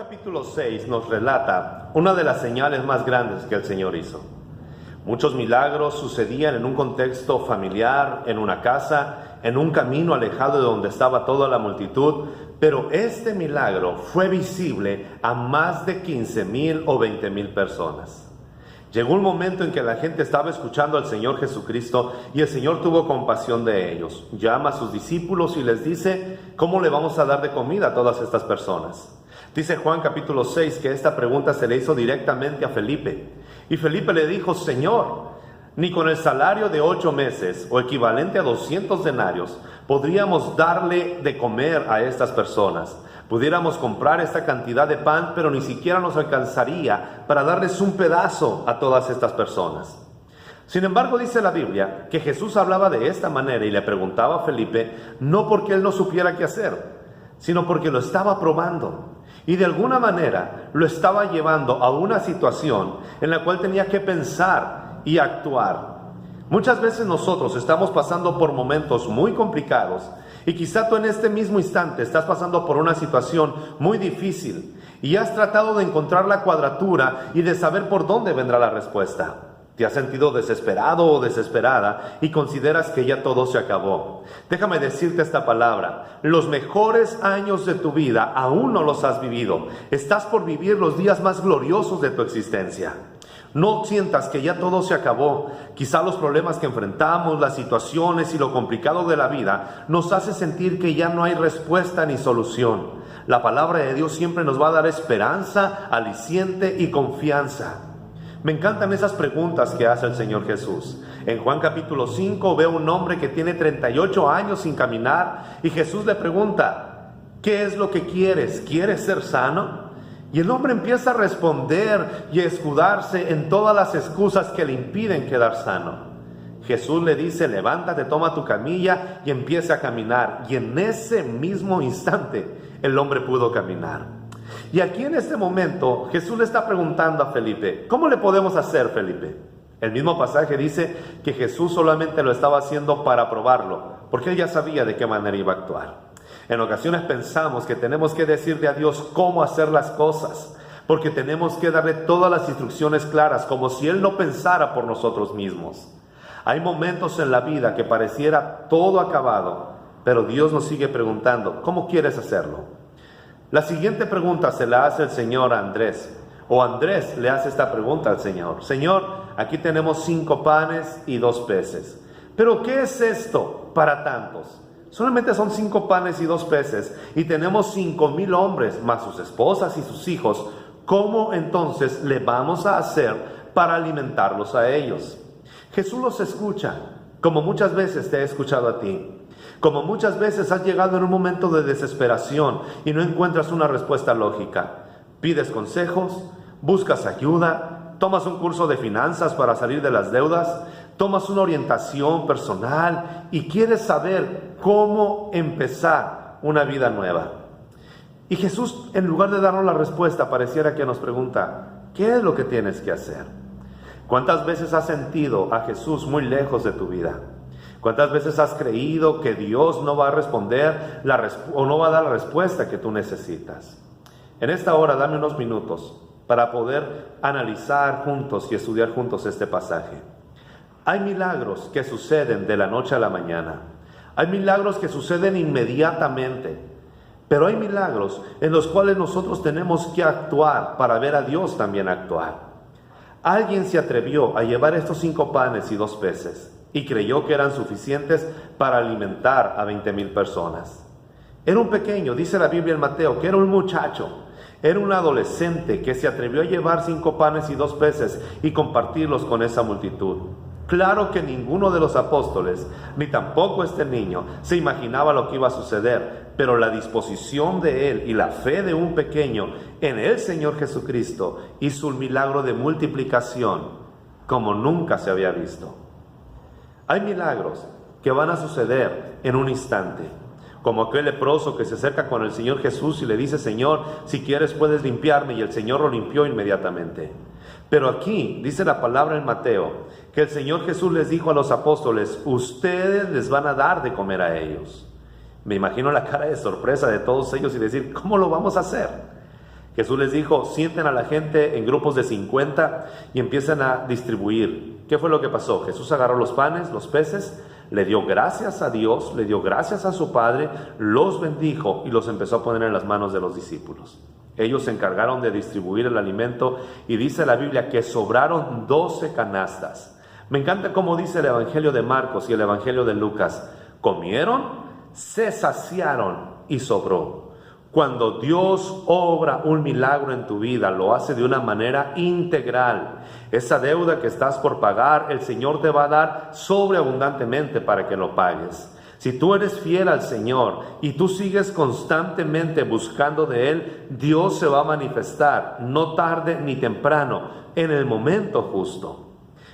capítulo 6 nos relata una de las señales más grandes que el Señor hizo. Muchos milagros sucedían en un contexto familiar, en una casa, en un camino alejado de donde estaba toda la multitud, pero este milagro fue visible a más de 15,000 o 20,000 personas. Llegó un momento en que la gente estaba escuchando al Señor Jesucristo y el Señor tuvo compasión de ellos. Llama a sus discípulos y les dice, ¿cómo le vamos a dar de comida a todas estas personas? Dice Juan capítulo 6 que esta pregunta se le hizo directamente a Felipe. Y Felipe le dijo, Señor, ni con el salario de 8 meses o equivalente a 200 denarios podríamos darle de comer a estas personas. Pudiéramos comprar esta cantidad de pan, pero ni siquiera nos alcanzaría para darles un pedazo a todas estas personas. Sin embargo, dice la Biblia que Jesús hablaba de esta manera y le preguntaba a Felipe, no porque él no supiera qué hacer, sino porque lo estaba probando. Y de alguna manera lo estaba llevando a una situación en la cual tenía que pensar y actuar. Muchas veces nosotros estamos pasando por momentos muy complicados y quizá tú en este mismo instante estás pasando por una situación muy difícil y has tratado de encontrar la cuadratura y de saber por dónde vendrá la respuesta. Te has sentido desesperado o desesperada y consideras que ya todo se acabó. Déjame decirte esta palabra. Los mejores años de tu vida aún no los has vivido. Estás por vivir los días más gloriosos de tu existencia. No sientas que ya todo se acabó. Quizá los problemas que enfrentamos, las situaciones y lo complicado de la vida nos hace sentir que ya no hay respuesta ni solución. La palabra de Dios siempre nos va a dar esperanza, aliciente y confianza. Me encantan esas preguntas que hace el Señor Jesús. En Juan capítulo 5 veo un hombre que tiene 38 años sin caminar y Jesús le pregunta, ¿qué es lo que quieres? ¿Quieres ser sano? Y el hombre empieza a responder y a escudarse en todas las excusas que le impiden quedar sano. Jesús le dice, levántate, toma tu camilla y empieza a caminar. Y en ese mismo instante el hombre pudo caminar. Y aquí en este momento Jesús le está preguntando a Felipe, ¿cómo le podemos hacer, Felipe? El mismo pasaje dice que Jesús solamente lo estaba haciendo para probarlo, porque él ya sabía de qué manera iba a actuar. En ocasiones pensamos que tenemos que decirle a Dios cómo hacer las cosas, porque tenemos que darle todas las instrucciones claras, como si Él no pensara por nosotros mismos. Hay momentos en la vida que pareciera todo acabado, pero Dios nos sigue preguntando, ¿cómo quieres hacerlo? La siguiente pregunta se la hace el Señor a Andrés, o Andrés le hace esta pregunta al Señor. Señor, aquí tenemos 5 panes y 2 peces. ¿Pero qué es esto para tantos? Solamente son 5 panes y 2 peces y tenemos 5,000 hombres, más sus esposas y sus hijos. ¿Cómo entonces le vamos a hacer para alimentarlos a ellos? Jesús los escucha, como muchas veces te he escuchado a ti. Como muchas veces has llegado en un momento de desesperación y no encuentras una respuesta lógica. Pides consejos, buscas ayuda, tomas un curso de finanzas para salir de las deudas, tomas una orientación personal y quieres saber cómo empezar una vida nueva. Y Jesús, en lugar de darnos la respuesta, pareciera que nos pregunta, ¿qué es lo que tienes que hacer? ¿Cuántas veces has sentido a Jesús muy lejos de tu vida? ¿Cuántas veces has creído que Dios no va a responder o no va a dar la respuesta que tú necesitas? En esta hora, dame unos minutos para poder analizar juntos y estudiar juntos este pasaje. Hay milagros que suceden de la noche a la mañana. Hay milagros que suceden inmediatamente. Pero hay milagros en los cuales nosotros tenemos que actuar para ver a Dios también actuar. Alguien se atrevió a llevar estos 5 panes y 2 peces. Y creyó que eran suficientes para alimentar a 20,000 personas. Era un pequeño, dice la Biblia en Mateo, que era un muchacho, era un adolescente que se atrevió a llevar 5 panes y 2 peces y compartirlos con esa multitud. Claro que ninguno de los apóstoles, ni tampoco este niño, se imaginaba lo que iba a suceder, pero la disposición de él y la fe de un pequeño en el Señor Jesucristo hizo un milagro de multiplicación como nunca se había visto. Hay milagros que van a suceder en un instante, como aquel leproso que se acerca con el Señor Jesús y le dice, Señor, si quieres puedes limpiarme, y el Señor lo limpió inmediatamente. Pero aquí dice la palabra en Mateo, que el Señor Jesús les dijo a los apóstoles, ustedes les van a dar de comer a ellos. Me imagino la cara de sorpresa de todos ellos y decir, ¿cómo lo vamos a hacer? Jesús les dijo, sienten a la gente en grupos de 50 y empiezan a distribuir. ¿Qué fue lo que pasó? Jesús agarró los panes, los peces, le dio gracias a Dios, le dio gracias a su Padre, los bendijo y los empezó a poner en las manos de los discípulos. Ellos se encargaron de distribuir el alimento y dice la Biblia que sobraron 12 canastas. Me encanta cómo dice el Evangelio de Marcos y el Evangelio de Lucas. Comieron, se saciaron y sobró. Cuando Dios obra un milagro en tu vida, lo hace de una manera integral. Esa deuda que estás por pagar, el Señor te va a dar sobreabundantemente para que lo pagues. Si tú eres fiel al Señor y tú sigues constantemente buscando de Él, Dios se va a manifestar, no tarde ni temprano, en el momento justo.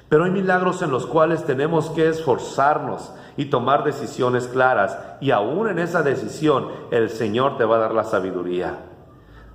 Pero hay milagros en los cuales tenemos que esforzarnos y tomar decisiones claras, y aún en esa decisión el Señor te va a dar la sabiduría.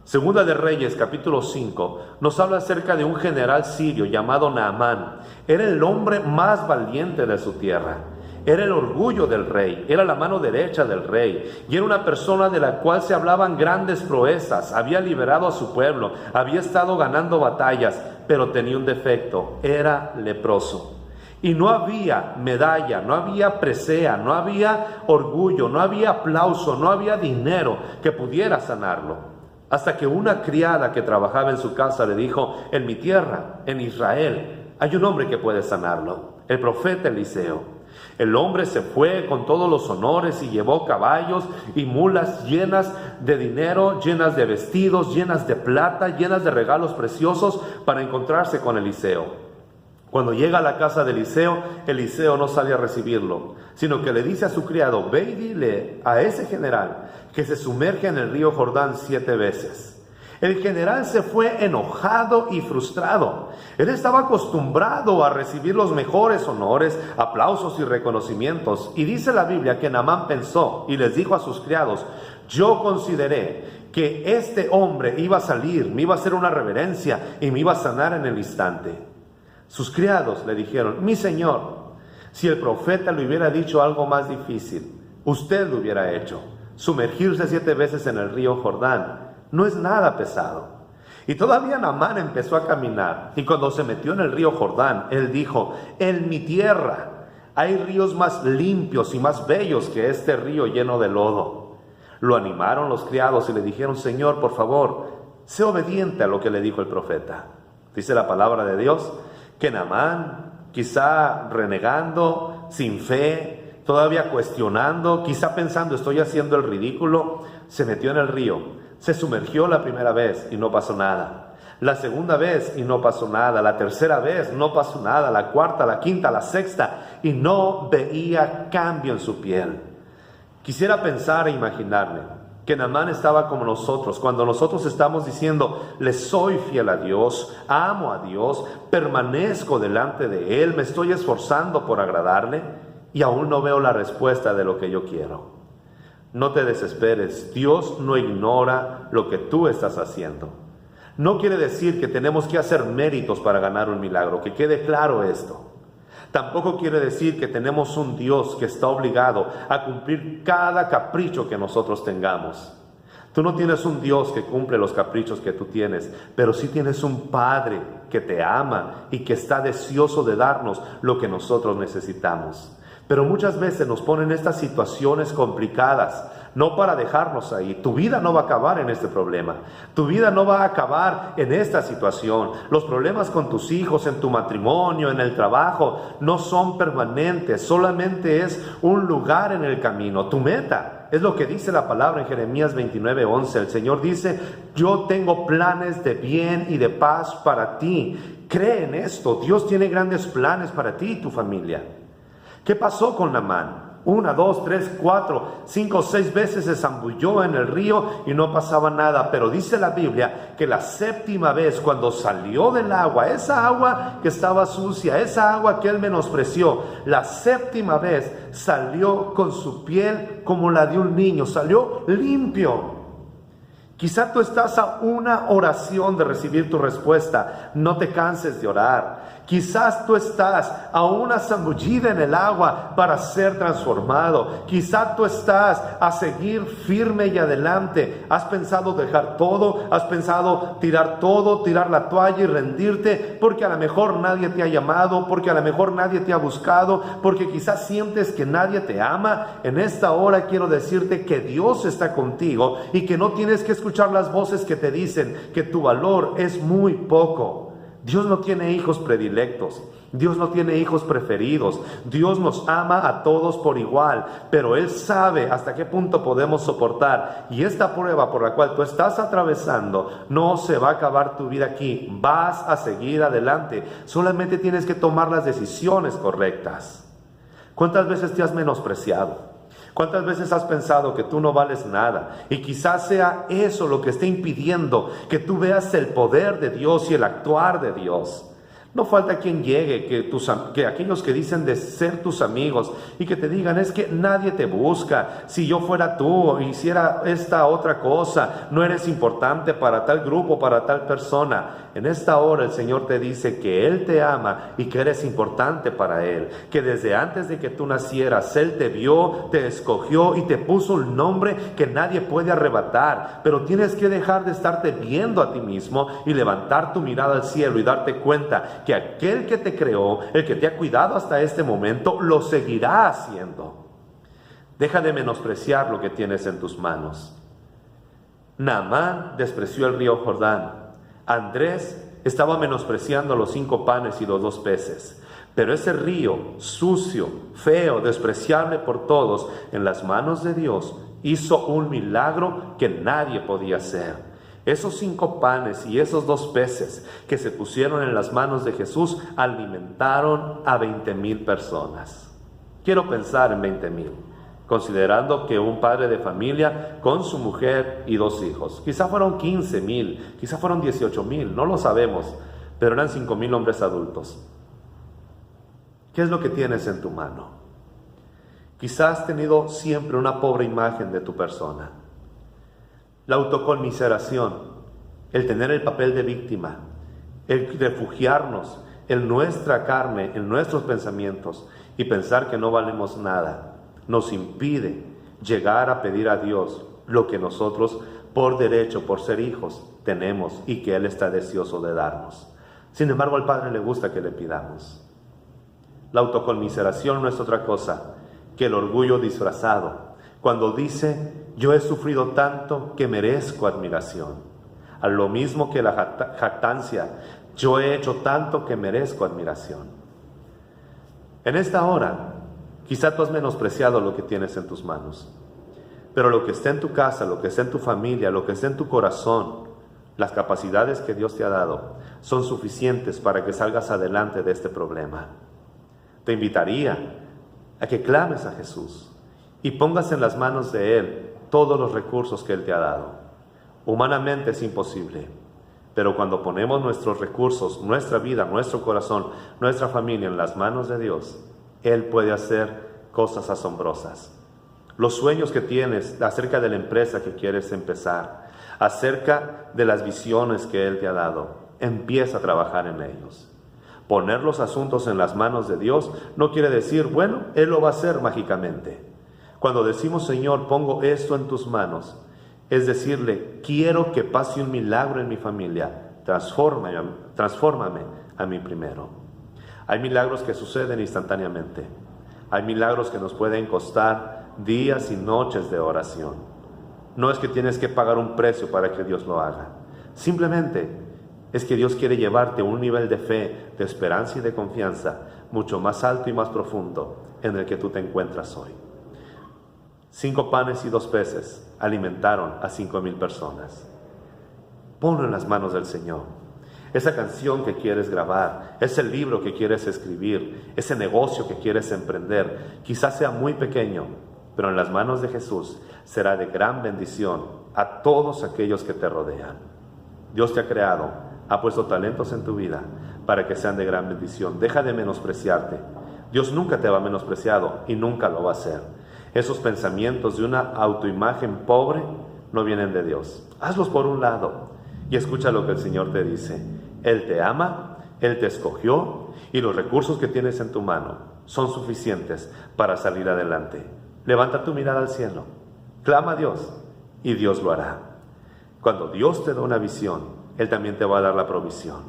Segunda de Reyes, capítulo 5, nos habla acerca de un general sirio llamado Naamán. Era el hombre más valiente de su tierra. Era el orgullo del rey, era la mano derecha del rey, y era una persona de la cual se hablaban grandes proezas. Había liberado a su pueblo, había estado ganando batallas, pero tenía un defecto: era leproso. Y no había medalla, no había presea, no había orgullo, no había aplauso, no había dinero que pudiera sanarlo. Hasta que una criada que trabajaba en su casa le dijo: en mi tierra, en Israel, hay un hombre que puede sanarlo, el profeta Eliseo. El hombre se fue con todos los honores y llevó caballos y mulas llenas de dinero, llenas de vestidos, llenas de plata, llenas de regalos preciosos para encontrarse con Eliseo. Cuando llega a la casa de Eliseo, Eliseo no sale a recibirlo, sino que le dice a su criado: ve y dile a ese general que se sumerge en el río Jordán 7 veces. El general se fue enojado y frustrado. Él estaba acostumbrado a recibir los mejores honores, aplausos y reconocimientos. Y dice la Biblia que Naamán pensó y les dijo a sus criados: yo consideré que este hombre iba a salir, me iba a hacer una reverencia y me iba a sanar en el instante. Sus criados le dijeron: mi señor, si el profeta le hubiera dicho algo más difícil, usted lo hubiera hecho. Sumergirse 7 veces en el río Jordán no es nada pesado. Y todavía Naamán empezó a caminar, y cuando se metió en el río Jordán, él dijo: en mi tierra hay ríos más limpios y más bellos que este río lleno de lodo. Lo animaron los criados y le dijeron: Señor, por favor, sé obediente a lo que le dijo el profeta. Dice la palabra de Dios que Naamán, quizá renegando, sin fe, todavía cuestionando, quizá pensando estoy haciendo el ridículo, se metió en el río. Se sumergió la primera vez y no pasó nada. La segunda vez y no pasó nada. La tercera vez no pasó nada. La cuarta, la quinta, la sexta, y no veía cambio en su piel. Quisiera pensar e imaginarme que Naamán estaba como nosotros, cuando nosotros estamos diciendo: le soy fiel a Dios, amo a Dios, permanezco delante de Él, me estoy esforzando por agradarle, y aún no veo la respuesta de lo que yo quiero. No te desesperes, Dios no ignora lo que tú estás haciendo. No quiere decir que tenemos que hacer méritos para ganar un milagro, que quede claro esto. Tampoco quiere decir que tenemos un Dios que está obligado a cumplir cada capricho que nosotros tengamos. Tú no tienes un Dios que cumple los caprichos que tú tienes, pero sí tienes un Padre que te ama y que está deseoso de darnos lo que nosotros necesitamos. Pero muchas veces nos ponen estas situaciones complicadas, no para dejarnos ahí. Tu vida no va a acabar en este problema. Tu vida no va a acabar en esta situación. Los problemas con tus hijos, en tu matrimonio, en el trabajo, no son permanentes. Solamente es un lugar en el camino. Tu meta es lo que dice la palabra en Jeremías 29:11. El Señor dice: yo tengo planes de bien y de paz para ti. Cree en esto. Dios tiene grandes planes para ti y tu familia. ¿Qué pasó con Naamán? 1, 2, 3, 4, 5, 6 veces se zambulló en el río y no pasaba nada. Pero dice la Biblia que la 7ª vez, cuando salió del agua, esa agua que estaba sucia, esa agua que él menospreció, la 7ª vez salió con su piel como la de un niño, salió limpio. Quizá tú estás a una oración de recibir tu respuesta. No te canses de orar. Quizás tú estás a una zambullida en el agua para ser transformado. Quizás tú estás a seguir firme y adelante. Has pensado dejar todo, has pensado tirar todo, tirar la toalla y rendirte, porque a lo mejor nadie te ha llamado, porque a lo mejor nadie te ha buscado, porque quizás sientes que nadie te ama. En esta hora quiero decirte que Dios está contigo y que no tienes que escuchar las voces que te dicen que tu valor es muy poco. Dios no tiene hijos predilectos, Dios no tiene hijos preferidos, Dios nos ama a todos por igual, pero Él sabe hasta qué punto podemos soportar, y esta prueba por la cual tú estás atravesando no se va a acabar tu vida aquí, vas a seguir adelante, solamente tienes que tomar las decisiones correctas. ¿Cuántas veces te has menospreciado? ¿Cuántas veces has pensado que tú no vales nada? Y quizás sea eso lo que esté impidiendo que tú veas el poder de Dios y el actuar de Dios. No falta quien llegue, que aquellos que dicen de ser tus amigos y que te digan, es que nadie te busca, si yo fuera tú o hiciera esta otra cosa, no eres importante para tal grupo, para tal persona. En esta hora el Señor te dice que Él te ama y que eres importante para Él, que desde antes de que tú nacieras, Él te vio, te escogió y te puso un nombre que nadie puede arrebatar, pero tienes que dejar de estarte viendo a ti mismo y levantar tu mirada al cielo y darte cuenta que aquel que te creó, el que te ha cuidado hasta este momento, lo seguirá haciendo. Deja de menospreciar lo que tienes en tus manos. Naamán despreció el río Jordán. Andrés estaba menospreciando los 5 panes y los 2 peces. Pero ese río, sucio, feo, despreciable por todos, en las manos de Dios, hizo un milagro que nadie podía hacer. Esos 5 panes y esos 2 peces que se pusieron en las manos de Jesús alimentaron a 20,000 personas. Quiero pensar en 20,000, considerando que un padre de familia con su mujer y 2 hijos, quizá fueron 15,000, quizá fueron 18,000, no lo sabemos, pero eran 5,000 hombres adultos. ¿Qué es lo que tienes en tu mano? Quizás has tenido siempre una pobre imagen de tu persona. La autoconmiseración, el tener el papel de víctima, el refugiarnos en nuestra carne, en nuestros pensamientos y pensar que no valemos nada, nos impide llegar a pedir a Dios lo que nosotros por derecho, por ser hijos, tenemos y que Él está deseoso de darnos. Sin embargo, al Padre le gusta que le pidamos. La autoconmiseración no es otra cosa que el orgullo disfrazado, cuando dice, yo he sufrido tanto que merezco admiración. A lo mismo que la jactancia, yo he hecho tanto que merezco admiración. En esta hora, quizá tú has menospreciado lo que tienes en tus manos, pero lo que está en tu casa, lo que está en tu familia, lo que está en tu corazón, las capacidades que Dios te ha dado, son suficientes para que salgas adelante de este problema. Te invitaría a que clames a Jesús y pongas en las manos de Él todos los recursos que Él te ha dado. Humanamente es imposible, pero cuando ponemos nuestros recursos, nuestra vida, nuestro corazón, nuestra familia en las manos de Dios, Él puede hacer cosas asombrosas. Los sueños que tienes acerca de la empresa que quieres empezar, acerca de las visiones que Él te ha dado, empieza a trabajar en ellos. Poner los asuntos en las manos de Dios no quiere decir, bueno, Él lo va a hacer mágicamente. Cuando decimos, Señor, pongo esto en tus manos, es decirle, quiero que pase un milagro en mi familia, transfórmame a mí primero. Hay milagros que suceden instantáneamente. Hay milagros que nos pueden costar días y noches de oración. No es que tienes que pagar un precio para que Dios lo haga. Simplemente es que Dios quiere llevarte a un nivel de fe, de esperanza y de confianza mucho más alto y más profundo en el que tú te encuentras hoy. 5 panes y 2 peces alimentaron a 5,000 personas. Ponlo en las manos del Señor. Esa canción que quieres grabar, ese libro que quieres escribir, ese negocio que quieres emprender, quizás sea muy pequeño, pero en las manos de Jesús será de gran bendición a todos aquellos que te rodean. Dios te ha creado, ha puesto talentos en tu vida para que sean de gran bendición. Deja de menospreciarte. Dios nunca te va a menospreciar y nunca lo va a hacer. Esos pensamientos de una autoimagen pobre no vienen de Dios. Hazlos por un lado y escucha lo que el Señor te dice. Él te ama Él te escogió y los recursos que tienes en tu mano son suficientes para salir adelante. Levanta tu mirada al cielo, clama a Dios y Dios lo hará. Cuando Dios te da una visión, Él también te va a dar la provisión.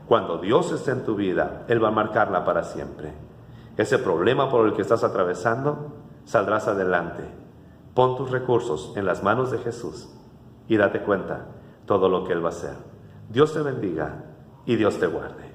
Cuando Dios esté en tu vida, Él va a marcarla para siempre. Ese problema por el que estás atravesando, saldrás adelante. Pon tus recursos en las manos de Jesús y date cuenta todo lo que Él va a hacer. Dios te bendiga y Dios te guarde.